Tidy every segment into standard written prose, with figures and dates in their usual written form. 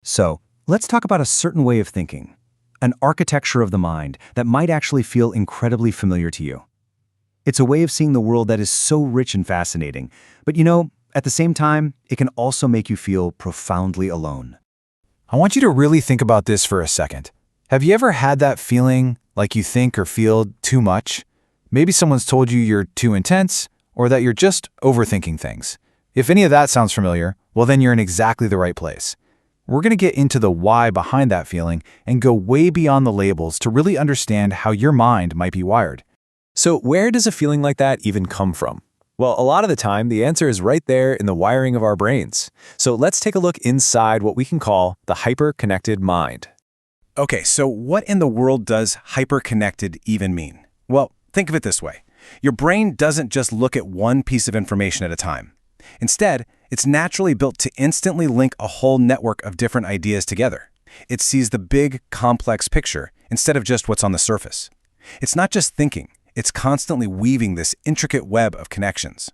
So, let's talk about a certain way of thinking, an architecture of the mind that might actually feel incredibly familiar to you. It's a way of seeing the world that is so rich and fascinating, but at the same time, it can also make you feel profoundly alone. I want you to really think about this for a second. Have you ever had that feeling like you think or feel too much? Maybe someone's told you you're too intense, or that you're just overthinking things. If any of that sounds familiar, well then you're in exactly the right place. We're going to get into the why behind that feeling and go way beyond the labels to really understand how your mind might be wired. So where does a feeling like that even come from? Well, a lot of the time, the answer is right there in the wiring of our brains. So let's take a look inside what we can call the hyperconnected mind. Okay, so what in the world does hyperconnected even mean? Well, think of it this way. Your brain doesn't just look at one piece of information at a time. Instead, it's naturally built to instantly link a whole network of different ideas together. It sees the big, complex picture instead of just what's on the surface. It's not just thinking, it's constantly weaving this intricate web of connections.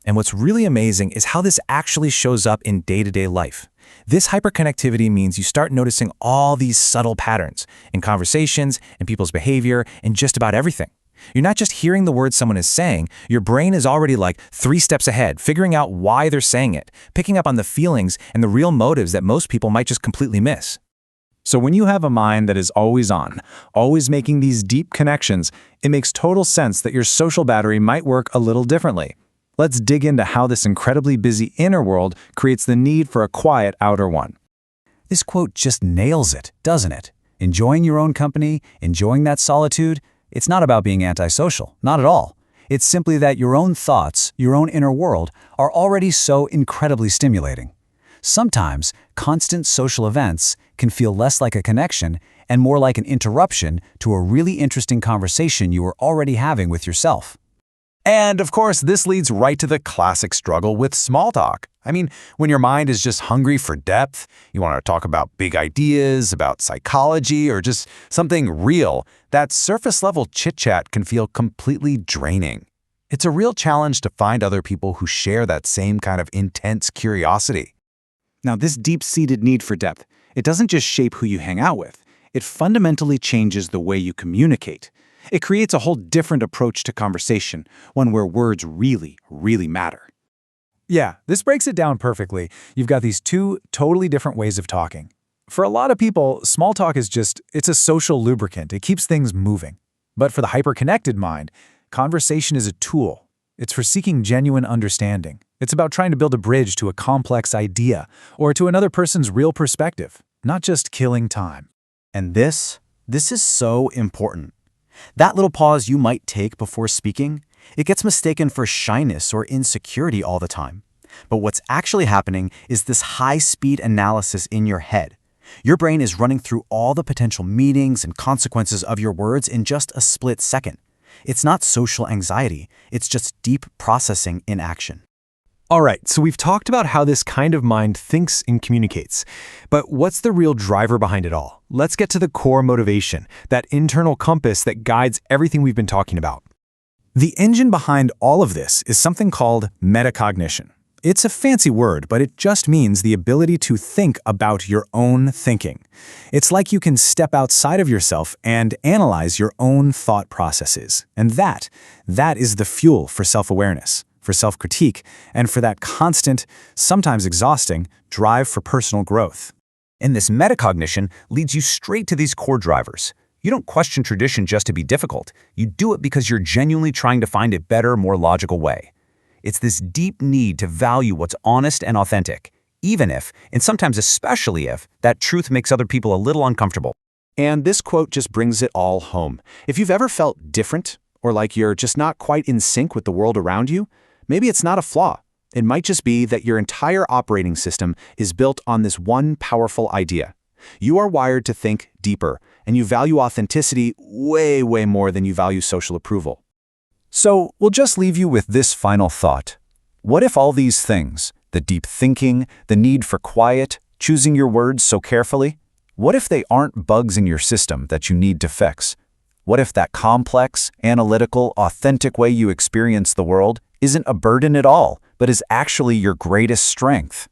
And what's really amazing is how this actually shows up in day-to-day life. This hyperconnectivity means you start noticing all these subtle patterns in conversations, in people's behavior, in just about everything. You're not just hearing the words someone is saying, your brain is already like 3 steps ahead, figuring out why they're saying it, picking up on the feelings and the real motives that most people might just completely miss. So when you have a mind that is always on, always making these deep connections, it makes total sense that your social battery might work a little differently. Let's dig into how this incredibly busy inner world creates the need for a quiet outer one. This quote just nails it, doesn't it? Enjoying your own company, enjoying that solitude, it's not about being antisocial, not at all. It's simply that your own thoughts, your own inner world, are already so incredibly stimulating. Sometimes, constant social events can feel less like a connection and more like an interruption to a really interesting conversation you were already having with yourself. And of course, this leads right to the classic struggle with small talk. I mean, when your mind is just hungry for depth, you want to talk about big ideas, about psychology, or just something real, that surface-level chit-chat can feel completely draining. It's a real challenge to find other people who share that same kind of intense curiosity. Now, this deep-seated need for depth, it doesn't just shape who you hang out with. It fundamentally changes the way you communicate. It creates a whole different approach to conversation, one where words really, really matter. Yeah, this breaks it down perfectly. You've got these 2 totally different ways of talking. For a lot of people, small talk is it's a social lubricant. It keeps things moving. But for the hyperconnected mind, conversation is a tool. It's for seeking genuine understanding. It's about trying to build a bridge to a complex idea or to another person's real perspective, not just killing time. And this is so important. That little pause you might take before speaking, it gets mistaken for shyness or insecurity all the time. But what's actually happening is this high-speed analysis in your head. Your brain is running through all the potential meanings and consequences of your words in just a split second. It's not social anxiety, it's just deep processing in action. All right, so we've talked about how this kind of mind thinks and communicates. But what's the real driver behind it all? Let's get to the core motivation, that internal compass that guides everything we've been talking about. The engine behind all of this is something called metacognition. It's a fancy word, but it just means the ability to think about your own thinking. It's like you can step outside of yourself and analyze your own thought processes. And that is the fuel for self-awareness, for self-critique, and for that constant, sometimes exhausting, drive for personal growth. And this metacognition leads you straight to these core drivers. You don't question tradition just to be difficult. You do it because you're genuinely trying to find a better, more logical way. It's this deep need to value what's honest and authentic, even if, and sometimes especially if, that truth makes other people a little uncomfortable. And this quote just brings it all home. If you've ever felt different, or like you're just not quite in sync with the world around you, maybe it's not a flaw. It might just be that your entire operating system is built on this one powerful idea. You are wired to think deeper, and you value authenticity way, way more than you value social approval. So we'll just leave you with this final thought. What if all these things, the deep thinking, the need for quiet, choosing your words so carefully, what if they aren't bugs in your system that you need to fix? What if that complex, analytical, authentic way you experience the world isn't a burden at all, but is actually your greatest strength?